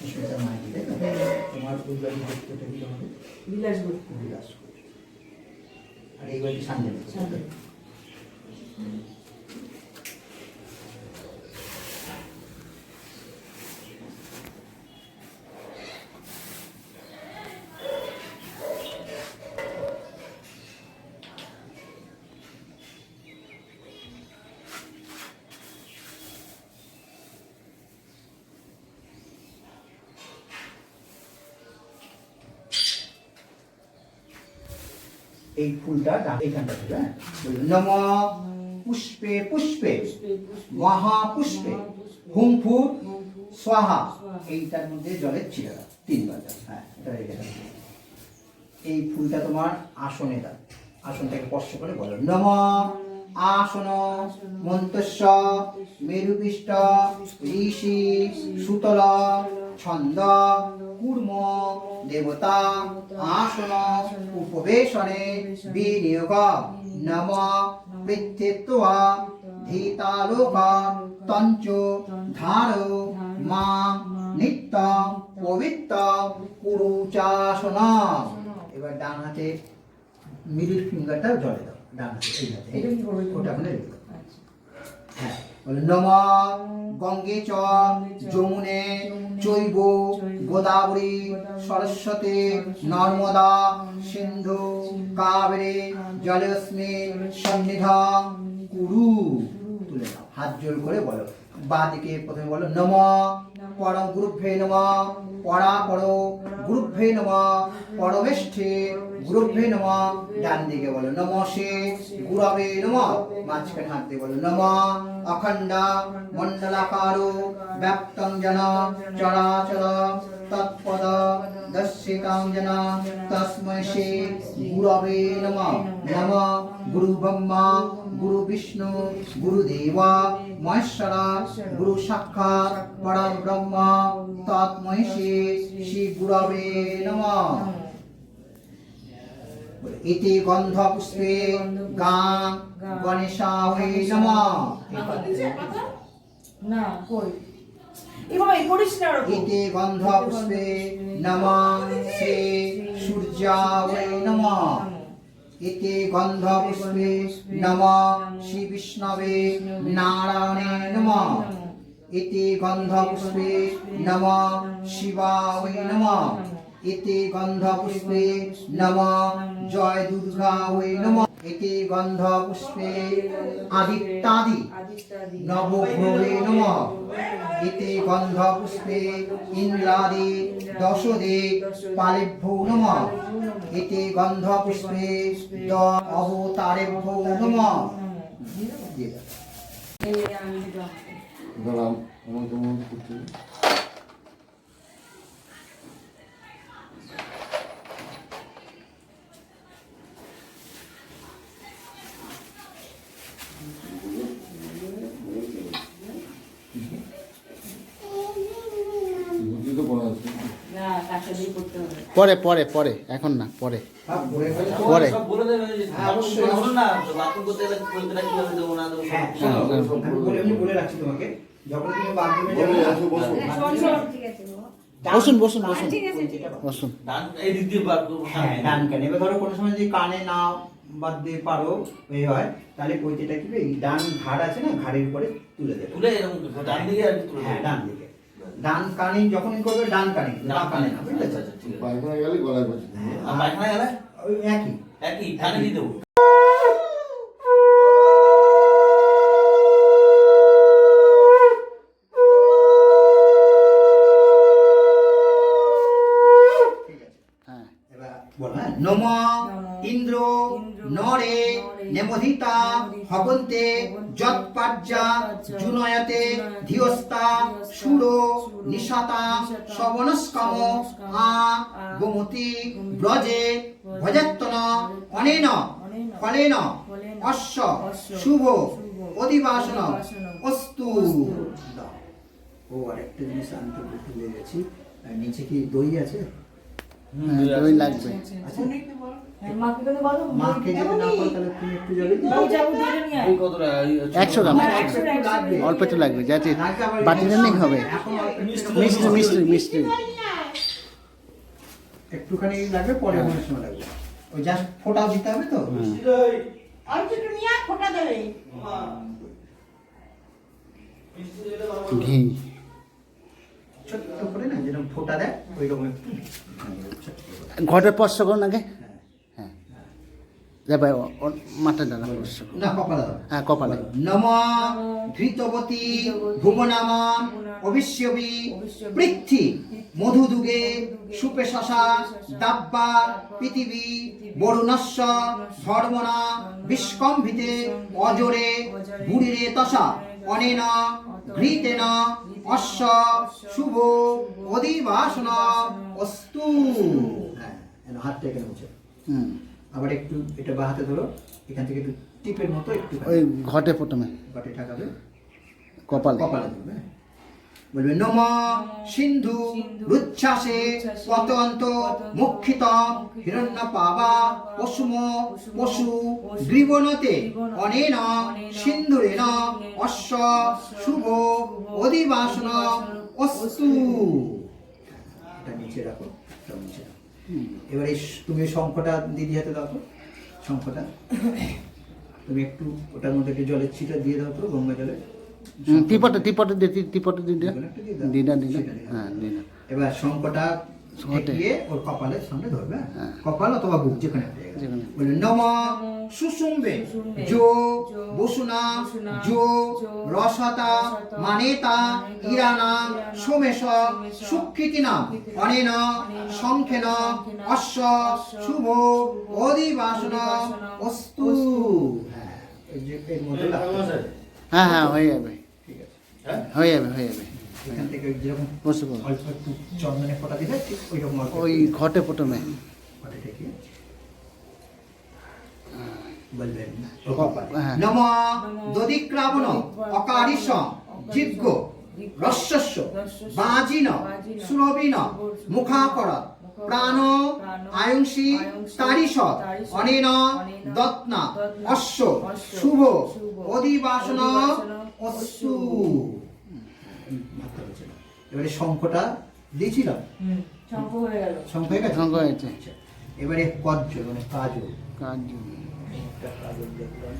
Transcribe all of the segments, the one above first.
সুস্মিতা মাইতি, তাই তো? তোমার ওই বাড়ি দেখতে কি হবে? বিলাসপুর। বিলাসপুর। আর এই বাড়ি শান্তিপুর। এই ফুলটা এইখানটা থেকে নম পুষ্পে পুষ্পে মহাপুষ্পে হুম ফুট স্বাহা, এইটার মধ্যে জলের ছিটা দাও 3 বার। হ্যাঁ, এটা রেখে দাও। এই ফুলটা তোমার আসনে দাও, আসনটাকে স্পর্শ করে বলো নম আসন মন্তস্য মেরুপিষ্ট ঋষি সুতল ছন্দ কূর্ম দেবতা আসন উপবেশনে বিনিয়োগ নম পৃথিত্বা ধীতালোক তঞ্চ ধার মা নিত্য পবিত্র কুরুচাসন। এবার ডান হাতে মিডল ফিঙ্গারটা জলে দাও, ডান হাতে এই হাতে ওটা ওখানে রেখে দাও। হ্যাঁ, বলে নম গঙ্গে চ যমুনে চৈব গোদাবরী সরস্বতী নর্মদা সিন্ধু কাবেরী জলেস্মিন সন্নিধান কুরু। তুলে দাও, হাত জোর করে বলো। বাঁ দিকে প্রথমে বলো নম পরম গুরুভ্যে নম পরাপরো গুরুভ্যে নম পরমেষ্ঠে গুরুভ্যে নম। ডান দিকে বলো নমস্তে গুরবে নম। মাঝখানে হাত দিয়ে বলো নম অখণ্ড মণ্ডলাকারো ব্যাপ্তং যেন চরাচর তৎপদ দর্শিতাং যেন তস্मै শ্রী গুরবে নম। নম গুরু ব্রহ্মা গুরু বিষ্ণু গুরুদেব মহেশ্বর গুরু সাক্ষাৎ পরম ব্রহ্ম তস্मै শ্রী গুরবে নমঃ। ইতি গন্ধ পুষ্পে গাং গণেশায় নমঃ। না কই এভাবে করিস না। ইতি গন্ধ পুষ্পে নমঃ শ্রী সূর্যায় নমঃ। ইতি গন্ধ পুষ্পে নমঃ শ্রী বিষ্ণবে নারায়ণে নমঃ। ইতি গন্ধ পুষ্পে নমঃ শিবায় নমঃ। ইতি গন্ধ পুষ্পে নমঃ জয় দুর্গায় নমঃ। ইতি গন্ধ পুষ্পে আদিত্যাদি নবগ্রহে নমঃ। ইতি গন্ধ পুষ্পে ইন্দ্রাদি দশদে পালেভ্যো নমঃ। ইতি গন্ধ পুষ্পে অবতারেভ্যো নমঃ। দাঁড়ান, আমাকে মনে করতে পরে পরে পরে, এখন না, পরে পরে। বলে রাখছি তোমাকে, যখন তুমি বাথরুমে যাবে বসুন বসুন বসুন বসুন। হ্যাঁ, ডান কানে। এবার ধরো কোনো সময় যদি কানে না বাদ দিয়ে পারো এই হয়, তাহলে পৈতেটা কি এই ডান ঘাড় আছে না, ঘাড়ের উপরে তুলে দেবে। ডান দিকে আর কি? হ্যাঁ, ডান দিকে। ডান কানে যখনই করবে ডান কানে, বাঁ কানে না, বুঝলে? পায়খানা গেলে গলায় বাজে। আর পায়খানা গেলে ওই একই একই কানে দিয়ে দেবো। নম ইন্দ্র নরে নেমধিতা হবন্তে যৎপার্যা জুনয়তে ধিয়স্তা সুরো নিশাতা শবনস্কম আ গোমতি ব্রজে ভজত্তন অনেন ফলেন অশ্ব শুভ অধিবাসন অস্তু। ও আরেকটা জিনিস আনতে ভুলে গেছি, নিচে কি দই আছে? দই লাগবে। আচ্ছা, হ্যাঁ, মাকে কিন্তু বলো মাকে যদি না করো তাহলে তুমি একটু যাবে বাবু যাবো দিয়ে নিয়ে আয়। এই কতটা 100 গ্রাম হ্যাঁ, 100 লাগবে। অল্প একটু লাগবে যাতে বাটিটা নেই হবে এখন অল্প একটু মিষ্টি মিষ্টি মিষ্টি একটুখানি লাগবে, পরে অনেক সময় লাগবে। ওই জাস্ট ফোঁটাও দিতে হবে তো। অল্প একটু নিয়ে আয়, ফোঁটা দেবে। ঘি ছোট্ট করে না, যেরকম ফোঁটা দেয় ওই রকম একটু। ঘটে স্পর্শ করুন আগে হ্যাঁ যাবে মাথা ডালা স্পর্শ করুন। না, কপালে দাও। হ্যাঁ কপালে নম ধৃতবতী ভুবনামা অবিশ্যবি পৃথ্বী মধুদুগে সুপেশাসা দাব্বা পৃথিবী বরুণস্য ধর্মনা বিস্কম্ভিতে অজরে বুড়িরে তসা অনেন ঘৃতেন অশ্ব শুভ অধিবাসন অস্তু। হ্যাঁ, হাতটা এখানে মুছে। হুম আবার একটু এটা বাঁ হাতে ধরো, এখান থেকে একটু টিপের মতো একটু ওই ঘটে প্রথমে বাটে ঠাকাবে, কপালে কপালে ধরবে। বলবে নম সিন্ধু রুচ্ছ্বাসে পতন্ত মুক্ষিত হিরণ্য পাবা পশুম পশু গ্রীবনতে অনেন সিন্ধুরেণ অশ্ব শুভ অধিবাসন অস্তু। এটা নিচে রাখো, এটা নিচে রাখো। এবার এই তুমি শঙ্খটা দিদি হাতে দাও তো, শঙ্খটা তুমি একটু ওটার মধ্যে একটু জলের ছিটা দিয়ে দাও তো, গঙ্গা জলে। টিপটে টিপটে টিপটে দিদা দিদা দিদা সেটা দিদা। হ্যাঁ দিদা এবার শঙ্খটা শঙ্খটা। ঠেকিয়ে ওর কপালের সামনে ধরবে, হ্যাঁ। কপাল অথবা বুক যেখানে একটা জায়গা। যেখানে। বলে নম সুসুম্বে জো বসুনা জো রসতা মানেতা ইরানা সোমেশ সুক্ষিতিনা অনেন শঙ্খেন অশ্ব শুভ অধিবাসন অস্তু। হ্যাঁ, এই যে এর মধ্যে লাগবে। হ্যাঁ হ্যাঁ হয়ে যাবে ঠিক আছে। হয়ে যাবে হয়ে যাবে এখান থেকে যেরকম বসে পড়ো অল্প একটু চন্দনে ফোঁটা দিলে ঠিক ওই রকম অল্প ওই ঘটে প্রথমে ফোঁটা ঠেকিয়ে বলবেন হ্যাঁ নম দদিক্রাবণ অকারিষ জিজ্ঞ রস্যস্য বাজিন সুরবিন মুখাকর প্রাণ আয়ুষি তারিষ অনেন দত্না অশ্ব শুভ অধিবাসন অস্তু। এবারে শঙ্খটা দিয়েছিলাম, হুম, শঙ্খ হয়ে গেল। শঙ্খ হয়ে গেছে। শঙ্খ হয়েছে আচ্ছা, এবারে কজ্জ মানে কাজল, কাজ একটা কাজল দেখলাম।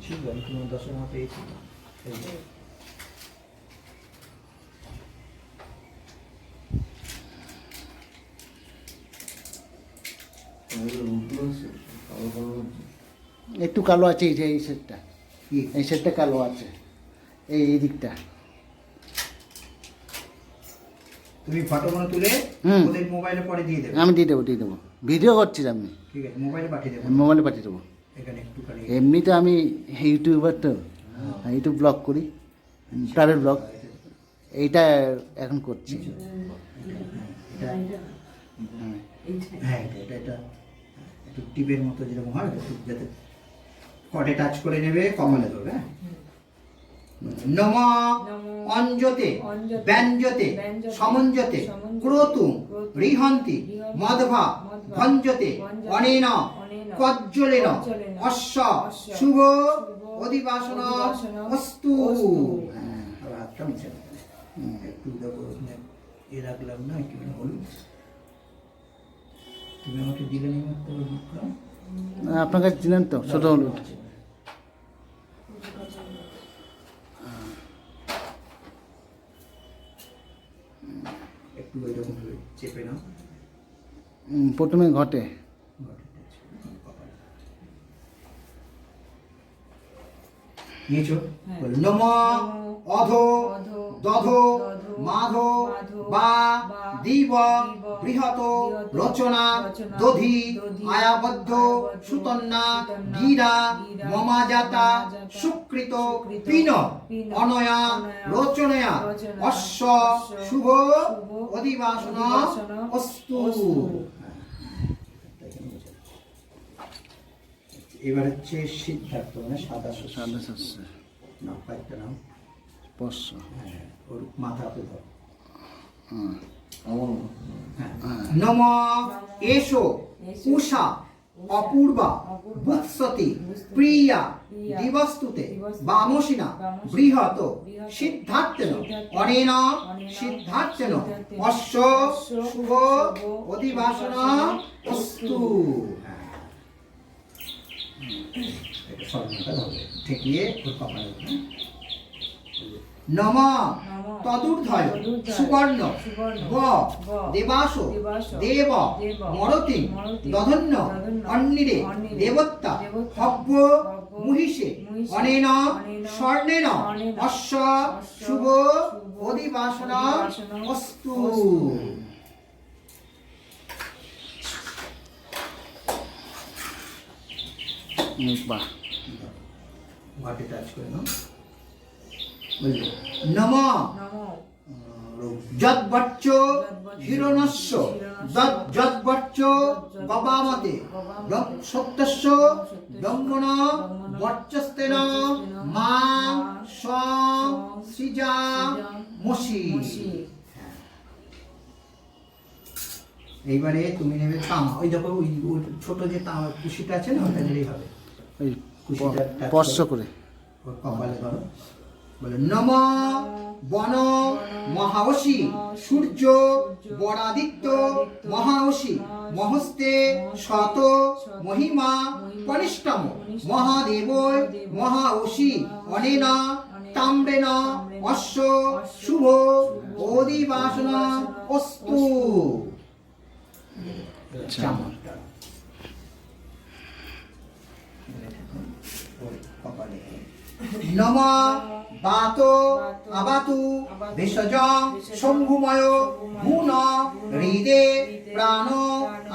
ছিল কোনো দশমা পেয়েছি। এই যে। একটু কালো আছে এই যে এই সেটটা কি? এই সেটটা কালো আছে এই দিকটা তুমি ফটো মনে তুলে হুম। ওদের মোবাইলে পরে দিয়ে দেবে। আমি দিয়ে দেবো ভিডিও করছি আমি ঠিক আছে, মোবাইলে পাঠিয়ে দেবো। মোবাইলে পাঠিয়ে দেবো এখানে একটুখানি এমনিতে আমি ইউটিউবার তো ইউটিউব ব্লগ করি ট্রাভেল ব্লগ এইটা এখন করছি এটা হ্যাঁ। হ্যাঁ, এটা একটু টিপের মতো যেরকম হয়, একটু যাতে কটে টাচ করে নেবে, কপালে ধরবে। হ্যাঁ। নম অঞ্জতে ব্যঞ্জতে সমঞ্জতে ক্রোতুম রিহন্তি মদভা ভঞ্জতে অনেন কজ্জলেন অশ্ব শুভ অধিবাসন অস্তু। হ্যাঁ, আবার হাতটা মুছে নেবে। একটু দেখো, ওখানে এ রাখলাম না, একটু হলুদ তুমি আমাকে দিলে না মাত্র বিক্রম। আপনার কাছে চিনেন তো ছোটো হলুদ একটু ওই রকম করে চেপে নাও। প্রথমে ঘটে নিয়েছো? হ্যাঁ। বলো, নম অধ দধ মাধ বা দিব বৃহত রচনা দধি আয়াবদ্ধ সুতন্না গিরা মমাজাতা সুকৃত পিন অনয়া রচনয়া অশ্ব শুভ অধিবাসন অস্তু। এবার হচ্ছে সিদ্ধার্থ মানে সাদা শস্য। সাদা শস্য নাও, কয়েকটা নাও। স্পর্শ হ্যাঁ, ওর মাথা হাতে ধরো। হ্যাঁ আমার নম এষো উষা অপূর্বা বুৎসতি প্রিয়া দিবস্তুতে বামসিনা বৃহৎ সিদ্ধার্থেন অনেন সিদ্ধার্থেন অশ্ব শুভ অধিবাসন অস্তু। ঠেকিয়ে নম তদূর্ধ্বয় সুবর্ণ ব দেবাস দেব মরতি দধন্য অন্নিরে দেবত্তা হব্য মুহিষে অনেন স্বর্ণেন অশ্ব শুভ অধিবাসন অস্তু। বাহ, মাটি টাচ করে নাও। নম যদ্বচ্চ হিরণস্য যদ্বচ্চ গবামতে সত্যস্য ব্রহ্মণ বর্চস্তেন মা সৃজা মসি। এইবারে তুমি নেবে তামা, ওই দেখো ওই ছোট যে তামা কুশিটা আছে না, ওটা নিলেই হবে। ওই কুশিটা touch স্পর্শ করে ওর কপালে ধরো। বলে নম বন মহাওষি সূর্য বরাদিত্য মহাওষি মহস্তে শত মহিমা কনিষ্ঠম মহাদেব মহাওষি অনেন তাম্রেণ অশ্ব শুভ অধিবাসন অস্তু। চামড়টা কপালে। নম বাত আবাতু ভেষজং শম্ভুময় ভুন হৃদে প্রাণ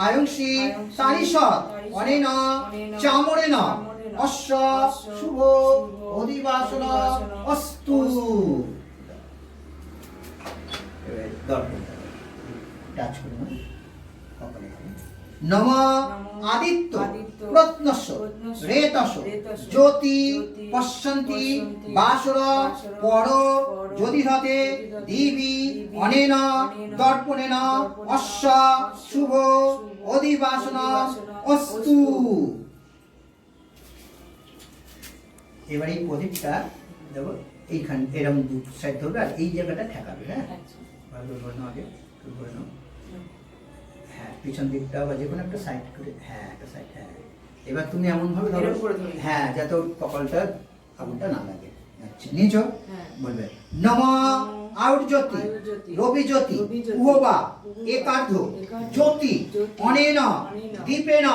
আয়ুষি তারিষৎ অনেন চামরেণ অশ্ব শুভ অধিবাসন অস্তু। টাচ করুন কপালে। নম আদিত্য প্রত্নস্য রেতস জ্যোতি পশ্যন্তি বাসর পর যদিহতে দিবি অনেন দর্পণেন অশ্ব শুভ অধিবাসন অস্তু। এবার এই প্রদীপটা দেখো এইখান এরকম দু সাইড ধরবে আর এই জায়গাটা ঠেকাবে। হ্যাঁ ভালো করে নাও, আগে একটু করে নাও। হ্যাঁ পিছন দিকটা বা যে কোনো একটা সাইড করে, হ্যাঁ একটা সাইড। হ্যাঁ এবার তুমি এমন ভাবে ধরো, হ্যাঁ যাতে ওর কপালটা আগুনটা না লাগে। আচ্ছা নিচো বলবে নম আউর্জ্যোতি রবি জ্যোতি উহবা একার্ধ জ্যোতি অনেন দীপেন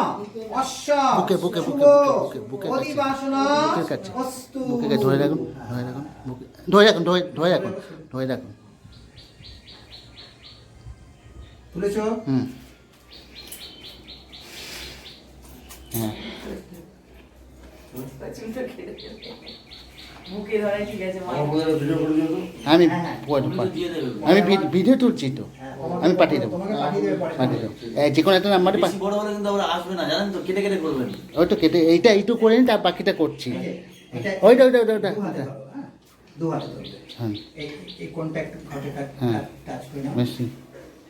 অশ্ব বুকে বুকে শুভ বুকে বুকে বুকে অধিবাসন বুকের কাছে অস্তু। বুকে ধরে রাখুন, ধরে রাখুন, বুকে ধরে রাখুন, ধরে রাখুন, ধরে রাখুন। তুলেছ? হুম, হ্যাঁ বুকে ধরে ঠিক আছে মা। আমার বোধহয় ভিডিও করে দিও তো। আমি হ্যাঁ, আমি ভিডিও তুলছি তো, আমি পাঠিয়ে দেবো, তোমাকে পাঠিয়ে দেবে পরে। পাঠিয়ে দেবো। যে কোনো একটা নাম্বারে বেশি বড় হলে কিন্তু আমরা আসবে না, জানেন তো, কেটে কেটে করবেন। ওই তো কেটে এইটা একটু করে নিন, তার বাকিটা করছি। এটা- ওইটা ওইটা ওইটা দু হাতে ওইটা ধরো, হ্যাঁ? দু হাতে ধরবে। হ্যাঁ এই কোনটা একটু ঘটে হ্যাঁ। টাচ করে নাও। বেশি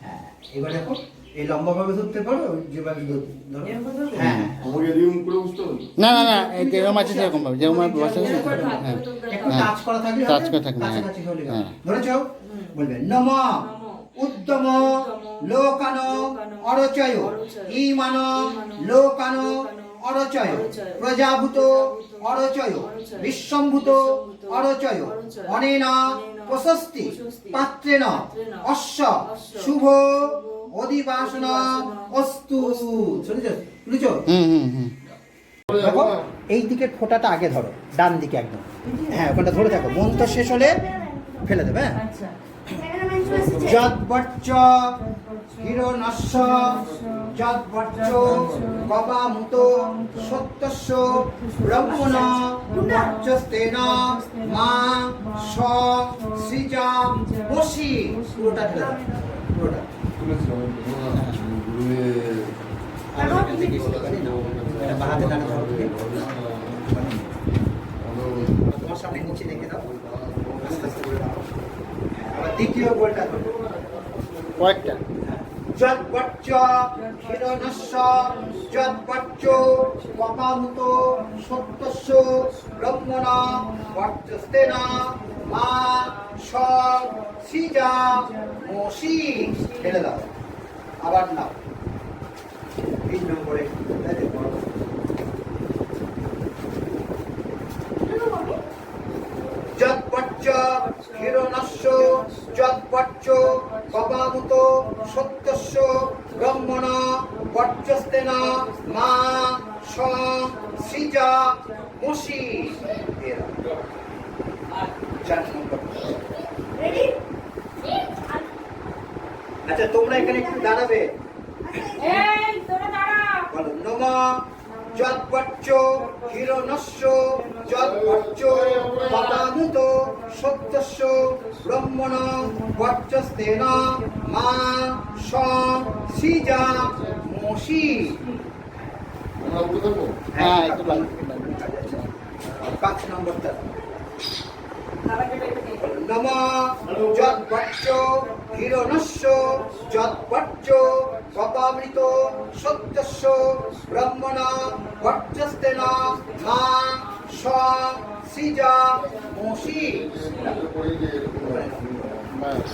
হ্যাঁ এবার দেখো এই লম্বা ভাবে ধরতে পারো, যেভাবে ধরো। এরকম ধরবো? হ্যাঁ আমাকে রিমুভ করে বুঝতে হবে। না না না, এই যেরকম আছে সেরকম ভাবে, যেরকম বসে আছে এরকম সেরকম। থাকবে, হ্যাঁ তো একটু হ্যাঁ। টাচ করা থাকলে টাচ করা থাকলে, হ্যাঁ। কাছাকাছি হলে হ্যাঁ। ধরেছো? বলবে নম উদ্যম লোকান অরচয় ইমান লোকান অরচয় প্রজাভূত অরচয় বিশ্বম্ভূত অরচয় অনেন প্রশস্তি পাত্রেণ অশ্ব শুভ অধিবাসন অস্তু। শুনেছ? হুম হুম হুম। দেখো এই দিকের ফোঁটাটা আগে ধরো, ডান দিকে একদম। হ্যাঁ ওখানটা ধরে থাকো, মন্ত্র শেষ হলে ফেলে দেবে। হ্যাঁ আচ্ছা যদ্বচ্চ হিরণস্য যদ্বচ্চ গবামুত সত্যস্য ব্রহ্মণ বর্চস্তেন মা সৃজা বসি। পুরোটা ঢেলে দাও, পুরোটা। তুলেছি আমি ঘুরে আর এখান থেকে সেখানে নাও। এটা বাহাতে দাঁড়া ধরো তুমি। তোমার সামনে নিচে রেখে দাও, আস্তে আস্তে করে দাও। আবার দ্বিতীয় গোলটা ধরো। পরেরটা যৎপর্য হিরণস্য যৎপর্য পপামুত সত্যস্য ব্রহ্মণা বর্চস্তেনা মা স সিজা মসি ছেড়ে দাও আবার নাও 3 নম্বরে যৎপর্য হিরণস্য যৎপর্য পপামুত সত্যস্য ব্রহ্মণা বর্চস্তেনা মা স সিজা মসি 4 নম্বর। আচ্ছা তোমরা এখানে একটু দাঁড়াবে বলো নম যৎপর্য হিরণস্য যৎপর্য পদামুত সত্যস্য ব্রহ্মণ বর্চস্তেনা মা স সিজা মসি। আমরা বলে থাকবো হ্যাঁ একটু লাগবে 5 নম্বরটা নম যৎপর্য হিরণস্য যৎপর্য পপামৃত সত্যস্য ব্রহ্মণা বর্চস্তেনা মা স সিজা মসি। পরে যে এরকম ব্যাস